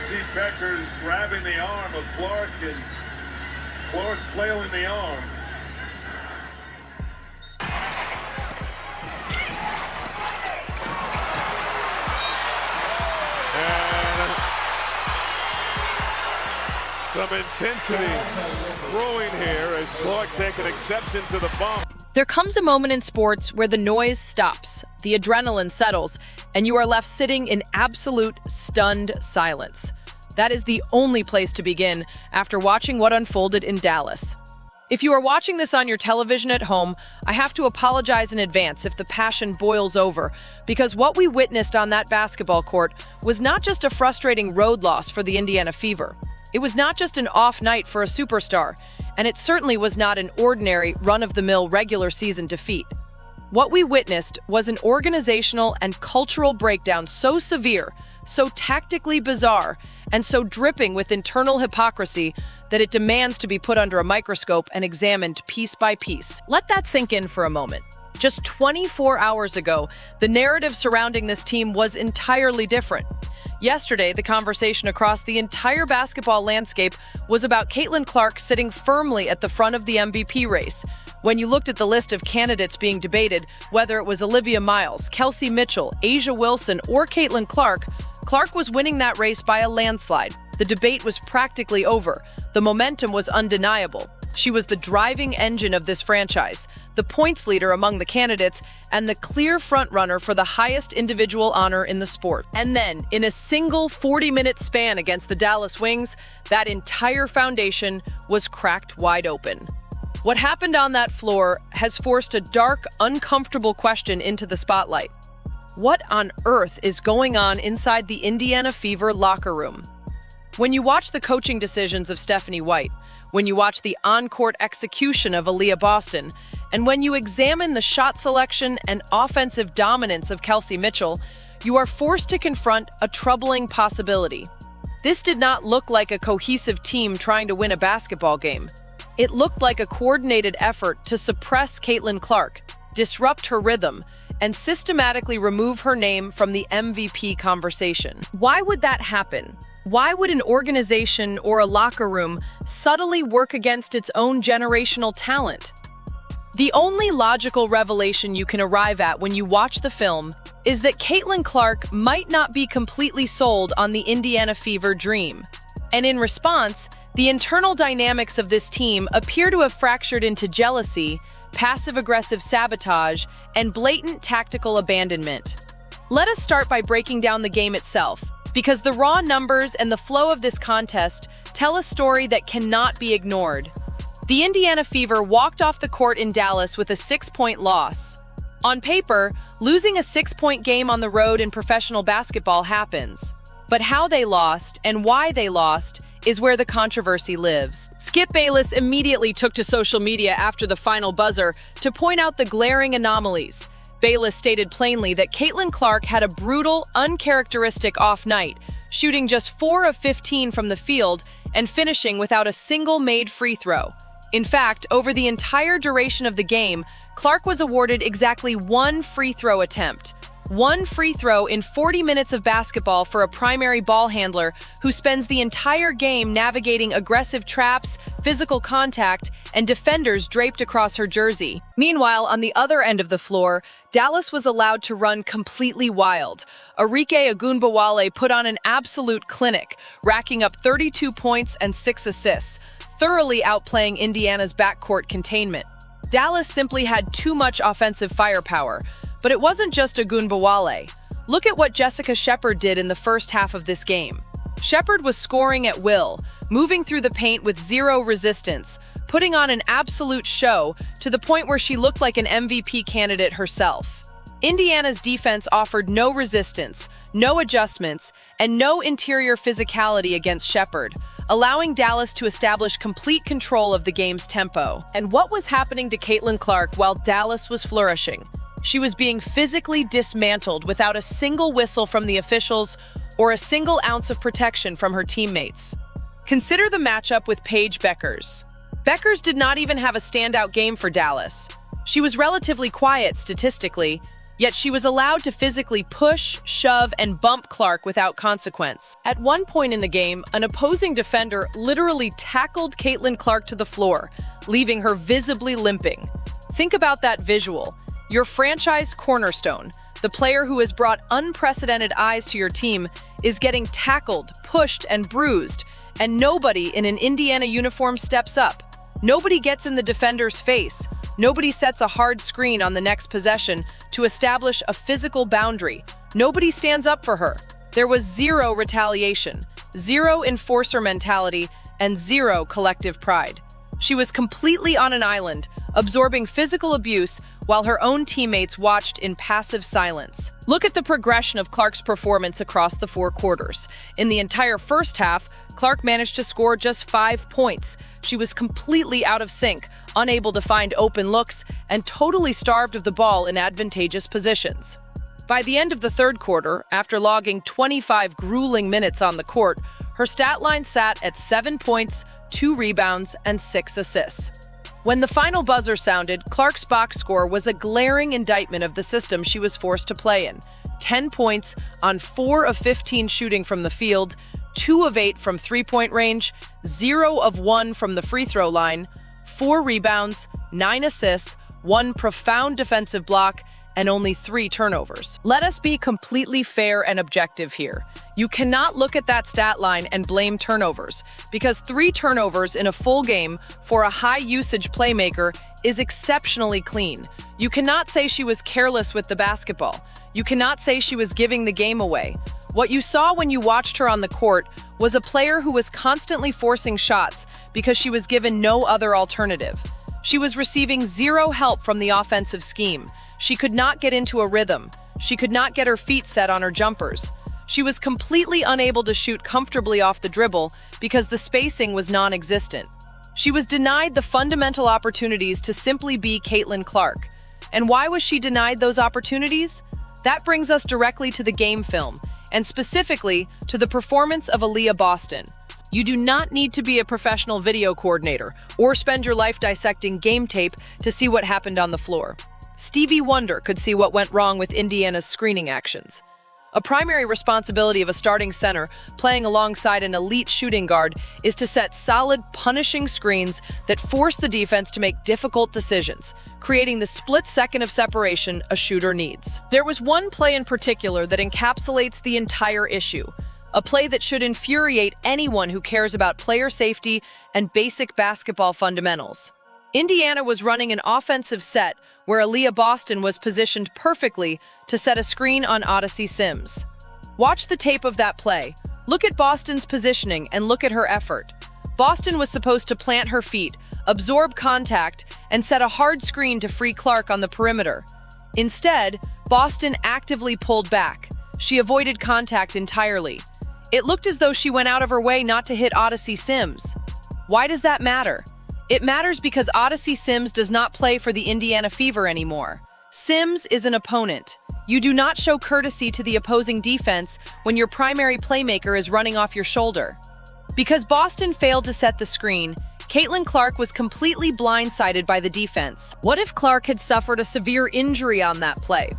see Beckers grabbing the arm of Clark, and Clark flailing the arm. And some intensity brewing here as Clark taking exception to the bump. There comes a moment in sports where the noise stops, the adrenaline settles, and you are left sitting in absolute stunned silence. That is the only place to begin after watching what unfolded in Dallas. If you are watching this on your television at home, I have to apologize in advance if the passion boils over, because what we witnessed on that basketball court was not just a frustrating road loss for the Indiana Fever. It was not just an off night for a superstar, and it certainly was not an ordinary, run-of-the-mill regular season defeat. What we witnessed was an organizational and cultural breakdown so severe, so tactically bizarre, and so dripping with internal hypocrisy that it demands to be put under a microscope and examined piece by piece. Let that sink in for a moment. Just 24 hours ago, the narrative surrounding this team was entirely different. Yesterday, the conversation across the entire basketball landscape was about Caitlin Clark sitting firmly at the front of the MVP race. When you looked at the list of candidates being debated, whether it was Olivia Miles, Kelsey Mitchell, A'ja Wilson, or Caitlin Clark, Clark was winning that race by a landslide. The debate was practically over. The momentum was undeniable. She was the driving engine of this franchise, the points leader among the candidates, and the clear frontrunner for the highest individual honor in the sport. And then, in a single 40-minute span against the Dallas Wings, that entire foundation was cracked wide open. What happened on that floor has forced a dark, uncomfortable question into the spotlight. What on earth is going on inside the Indiana Fever locker room? When you watch the coaching decisions of Stephanie White, when you watch the on-court execution of Aaliyah Boston, and when you examine the shot selection and offensive dominance of Kelsey Mitchell, you are forced to confront a troubling possibility. This did not look like a cohesive team trying to win a basketball game. It looked like a coordinated effort to suppress Caitlin Clark, disrupt her rhythm, and systematically remove her name from the MVP conversation. Why would that happen? Why would an organization or a locker room subtly work against its own generational talent? The only logical revelation you can arrive at when you watch the film is that Caitlin Clark might not be completely sold on the Indiana Fever dream. And in response, the internal dynamics of this team appear to have fractured into jealousy, passive-aggressive sabotage, and blatant tactical abandonment. Let us start by breaking down the game itself, because the raw numbers and the flow of this contest tell a story that cannot be ignored. The Indiana Fever walked off the court in Dallas with a 6-point loss. On paper, losing a 6-point game on the road in professional basketball happens. But how they lost and why they lost is where the controversy lives. Skip Bayless immediately took to social media after the final buzzer to point out the glaring anomalies. Bayless stated plainly that Caitlin Clark had a brutal, uncharacteristic off night, shooting just 4 of 15 from the field and finishing without a single made free throw. In fact, over the entire duration of the game, Clark was awarded exactly 1 free throw attempt. 1 free throw in 40 minutes of basketball for a primary ball handler who spends the entire game navigating aggressive traps, physical contact, and defenders draped across her jersey. Meanwhile, on the other end of the floor, Dallas was allowed to run completely wild. Arike Ogunbowale put on an absolute clinic, racking up 32 points and 6 assists, thoroughly outplaying Indiana's backcourt containment. Dallas simply had too much offensive firepower. But it wasn't just Ogunbowale. Look at what Jessica Shepard did in the first half of this game. Shepard was scoring at will, moving through the paint with zero resistance, putting on an absolute show to the point where she looked like an MVP candidate herself. Indiana's defense offered no resistance, no adjustments, and no interior physicality against Shepard, allowing Dallas to establish complete control of the game's tempo. And what was happening to Caitlin Clark while Dallas was flourishing? She was being physically dismantled without a single whistle from the officials or a single ounce of protection from her teammates. Consider the matchup with Paige Bueckers. Bueckers did not even have a standout game for Dallas. She was relatively quiet statistically, Yet she was allowed to physically push, shove, and bump Clark without consequence. At one point in the game, an opposing defender literally tackled Caitlin Clark to the floor, leaving her visibly limping. Think about that visual. Your franchise cornerstone, the player who has brought unprecedented eyes to your team, is getting tackled, pushed, and bruised, and nobody in an Indiana uniform steps up. Nobody gets in the defender's face. Nobody sets a hard screen on the next possession to establish a physical boundary. Nobody stands up for her. There was zero retaliation, zero enforcer mentality, and zero collective pride. She was completely on an island, absorbing physical abuse while her own teammates watched in passive silence. Look at the progression of Clark's performance across the 4 quarters. In the entire first half, Clark managed to score just 5 points. She was completely out of sync, unable to find open looks, and totally starved of the ball in advantageous positions. By the end of the third quarter, after logging 25 grueling minutes on the court, her stat line sat at 7 points, 2 rebounds, and 6 assists. When the final buzzer sounded, Clark's box score was a glaring indictment of the system she was forced to play in. 10 points on 4 of 15 shooting from the field, 2 of 8 from three-point range, 0 of 1 from the free throw line, 4 rebounds, 9 assists, 1 profound defensive block, and only 3 turnovers. Let us be completely fair and objective here. You cannot look at that stat line and blame turnovers, because 3 turnovers in a full game for a high-usage playmaker is exceptionally clean. You cannot say she was careless with the basketball. You cannot say she was giving the game away. What you saw when you watched her on the court was a player who was constantly forcing shots because she was given no other alternative. She was receiving zero help from the offensive scheme. She could not get into a rhythm. She could not get her feet set on her jumpers. She was completely unable to shoot comfortably off the dribble because the spacing was non-existent. She was denied the fundamental opportunities to simply be Caitlin Clark. And why was she denied those opportunities? That brings us directly to the game film, and specifically to the performance of Aaliyah Boston. You do not need to be a professional video coordinator or spend your life dissecting game tape to see what happened on the floor. Stevie Wonder could see what went wrong with Indiana's screening actions. A primary responsibility of a starting center playing alongside an elite shooting guard is to set solid, punishing screens that force the defense to make difficult decisions, creating the split second of separation a shooter needs. There was one play in particular that encapsulates the entire issue, a play that should infuriate anyone who cares about player safety and basic basketball fundamentals. Indiana was running an offensive set where Aaliyah Boston was positioned perfectly to set a screen on Odyssey Sims. Watch the tape of that play. Look at Boston's positioning and look at her effort. Boston was supposed to plant her feet, absorb contact, and set a hard screen to free Clark on the perimeter. Instead, Boston actively pulled back. She avoided contact entirely. It looked as though she went out of her way not to hit Odyssey Sims. Why does that matter? It matters because Odyssey Sims does not play for the Indiana Fever anymore. Sims is an opponent. You do not show courtesy to the opposing defense when your primary playmaker is running off your shoulder. Because Boston failed to set the screen, Caitlin Clark was completely blindsided by the defense. What if Clark had suffered a severe injury on that play?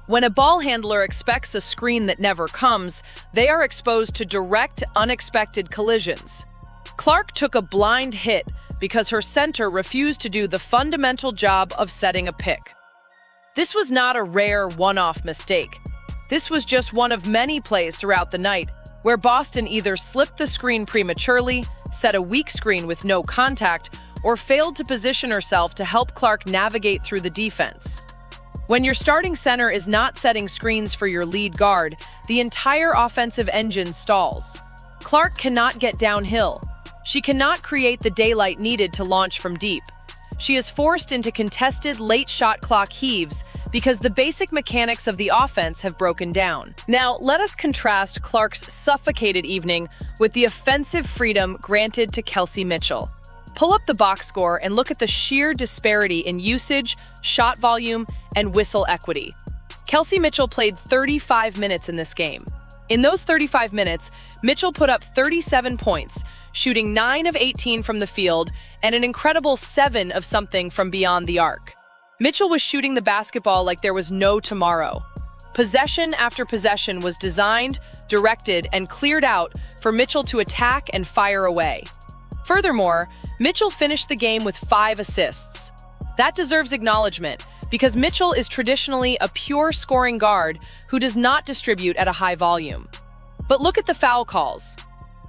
When a ball handler expects a screen that never comes, they are exposed to direct, unexpected collisions. Clark took a blind hit because her center refused to do the fundamental job of setting a pick. This was not a rare one-off mistake. This was just one of many plays throughout the night where Boston either slipped the screen prematurely, set a weak screen with no contact, or failed to position herself to help Clark navigate through the defense. When your starting center is not setting screens for your lead guard, the entire offensive engine stalls. Clark cannot get downhill. She cannot create the daylight needed to launch from deep. She is forced into contested late shot clock heaves because the basic mechanics of the offense have broken down. Now, let us contrast Clark's suffocated evening with the offensive freedom granted to Kelsey Mitchell. Pull up the box score and look at the sheer disparity in usage, shot volume, and whistle equity. Kelsey Mitchell played 35 minutes in this game. In those 35 minutes, Mitchell put up 37 points, shooting 9 of 18 from the field and an incredible 7 of something from beyond the arc. Mitchell was shooting the basketball like there was no tomorrow. Possession after possession was designed, directed, and cleared out for Mitchell to attack and fire away. Furthermore, Mitchell finished the game with 5 assists. That deserves acknowledgement because Mitchell is traditionally a pure scoring guard who does not distribute at a high volume. But look at the foul calls.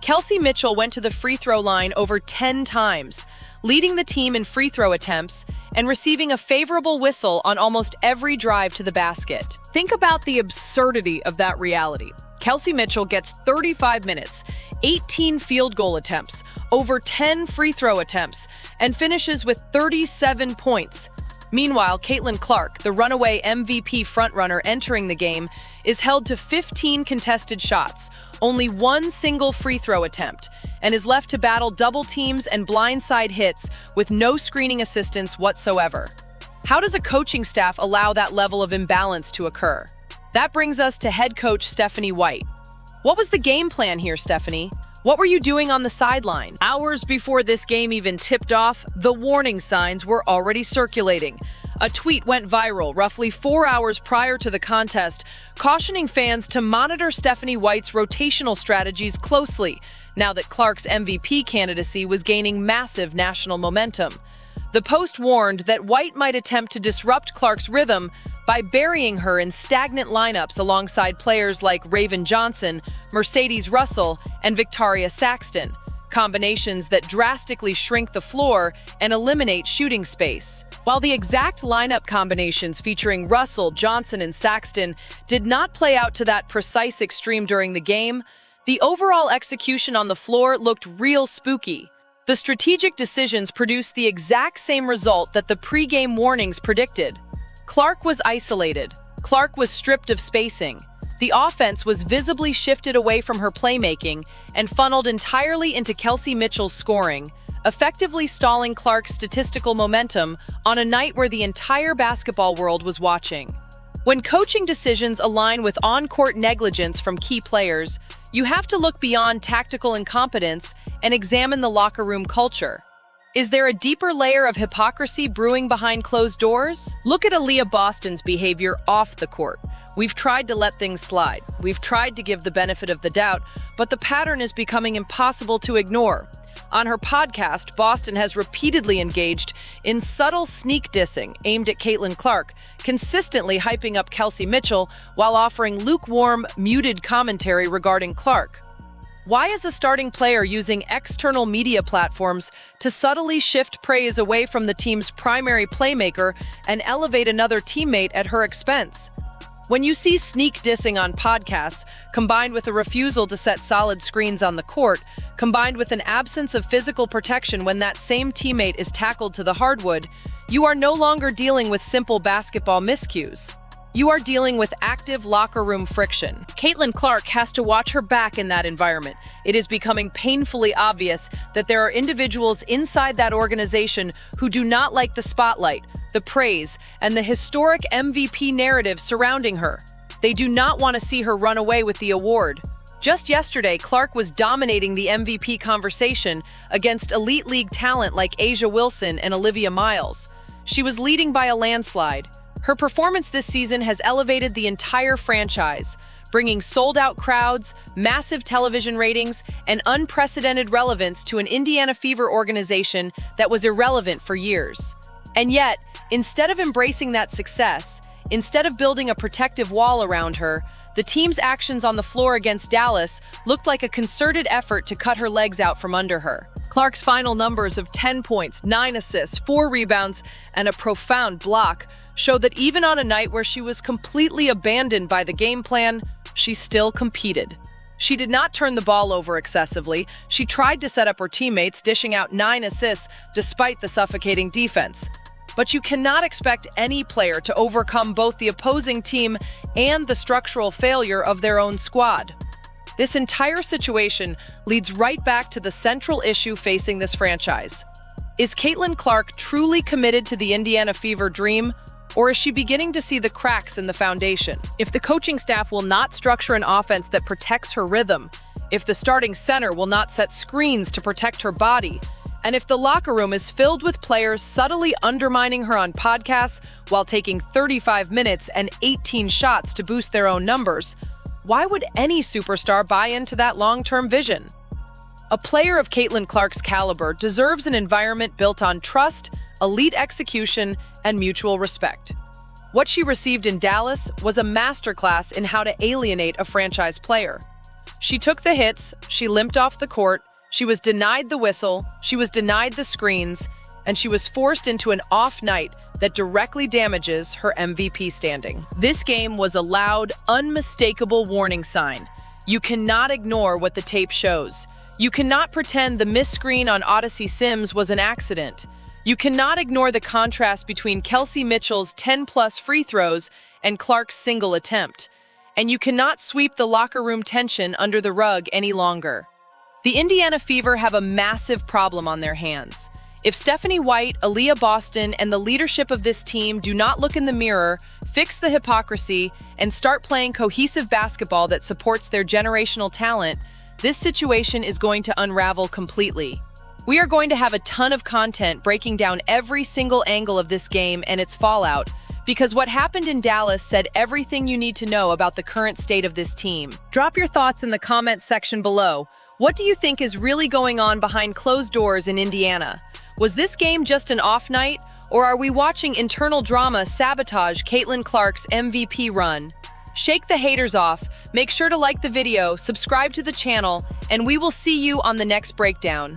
Kelsey Mitchell went to the free throw line over 10 times, leading the team in free throw attempts and receiving a favorable whistle on almost every drive to the basket. Think about the absurdity of that reality. Kelsey Mitchell gets 35 minutes, 18 field goal attempts, over 10 free throw attempts, and finishes with 37 points. Meanwhile, Caitlin Clark, the runaway MVP frontrunner entering the game, is held to 15 contested shots, only 1 single free throw attempt, and is left to battle double teams and blindside hits with no screening assistance whatsoever. How does a coaching staff allow that level of imbalance to occur? That brings us to head coach Stephanie White. What was the game plan here, Stephanie? What were you doing on the sideline? Hours before this game even tipped off, the warning signs were already circulating. A tweet went viral roughly 4 hours prior to the contest, cautioning fans to monitor Stephanie White's rotational strategies closely, now that Clark's MVP candidacy was gaining massive national momentum. The post warned that White might attempt to disrupt Clark's rhythm by burying her in stagnant lineups alongside players like Raven Johnson, Mercedes Russell, and Victoria Saxton, combinations that drastically shrink the floor and eliminate shooting space. While the exact lineup combinations featuring Russell, Johnson, and Saxton did not play out to that precise extreme during the game, the overall execution on the floor looked real spooky. The strategic decisions produced the exact same result that the pre-game warnings predicted. Clark was isolated. Clark was stripped of spacing. The offense was visibly shifted away from her playmaking and funneled entirely into Kelsey Mitchell's scoring, effectively stalling Clark's statistical momentum on a night where the entire basketball world was watching. When coaching decisions align with on-court negligence from key players, you have to look beyond tactical incompetence and examine the locker room culture. Is there a deeper layer of hypocrisy brewing behind closed doors? Look at Aaliyah Boston's behavior off the court. We've tried to let things slide. We've tried to give the benefit of the doubt, but the pattern is becoming impossible to ignore. On her podcast, Boston has repeatedly engaged in subtle sneak dissing aimed at Caitlin Clark, consistently hyping up Kelsey Mitchell while offering lukewarm, muted commentary regarding Clark. Why is a starting player using external media platforms to subtly shift praise away from the team's primary playmaker and elevate another teammate at her expense? When you see sneak dissing on podcasts, combined with a refusal to set solid screens on the court, combined with an absence of physical protection when that same teammate is tackled to the hardwood, you are no longer dealing with simple basketball miscues. You are dealing with active locker room friction. Caitlin Clark has to watch her back in that environment. It is becoming painfully obvious that there are individuals inside that organization who do not like the spotlight, the praise, and the historic MVP narrative surrounding her. They do not want to see her run away with the award. Just yesterday, Clark was dominating the MVP conversation against elite league talent like A'ja Wilson and Olivia Miles. She was leading by a landslide. Her performance this season has elevated the entire franchise, bringing sold-out crowds, massive television ratings, and unprecedented relevance to an Indiana Fever organization that was irrelevant for years. And yet, instead of embracing that success, instead of building a protective wall around her, the team's actions on the floor against Dallas looked like a concerted effort to cut her legs out from under her. Clark's final numbers of 10 points, 9 assists, 4 rebounds, and a profound block show that even on a night where she was completely abandoned by the game plan, she still competed. She did not turn the ball over excessively. She tried to set up her teammates, dishing out 9 assists despite the suffocating defense. But you cannot expect any player to overcome both the opposing team and the structural failure of their own squad. This entire situation leads right back to the central issue facing this franchise. Is Caitlin Clark truly committed to the Indiana Fever dream? Or is she beginning to see the cracks in the foundation? If the coaching staff will not structure an offense that protects her rhythm, if the starting center will not set screens to protect her body, And if the locker room is filled with players subtly undermining her on podcasts while taking 35 minutes and 18 shots to boost their own numbers, why would any superstar buy into that long-term vision? A player of Caitlin Clark's caliber deserves an environment built on trust, elite execution, and mutual respect. What she received in Dallas was a masterclass in how to alienate a franchise player. She took the hits, she limped off the court, she was denied the whistle, she was denied the screens, and she was forced into an off night that directly damages her MVP standing. This game was a loud, unmistakable warning sign. You cannot ignore what the tape shows. You cannot pretend the missed screen on Odyssey Sims was an accident. You cannot ignore the contrast between Kelsey Mitchell's 10-plus free throws and Clark's single attempt. And you cannot sweep the locker room tension under the rug any longer. The Indiana Fever have a massive problem on their hands. If Stephanie White, Aaliyah Boston, and the leadership of this team do not look in the mirror, fix the hypocrisy, and start playing cohesive basketball that supports their generational talent, this situation is going to unravel completely. We are going to have a ton of content breaking down every single angle of this game and its fallout, because what happened in Dallas said everything you need to know about the current state of this team. Drop your thoughts in the comments section below. What do you think is really going on behind closed doors in Indiana? Was this game just an off night, or are we watching internal drama sabotage Caitlin Clark's MVP run? Shake the haters off, make sure to like the video, subscribe to the channel, and we will see you on the next breakdown.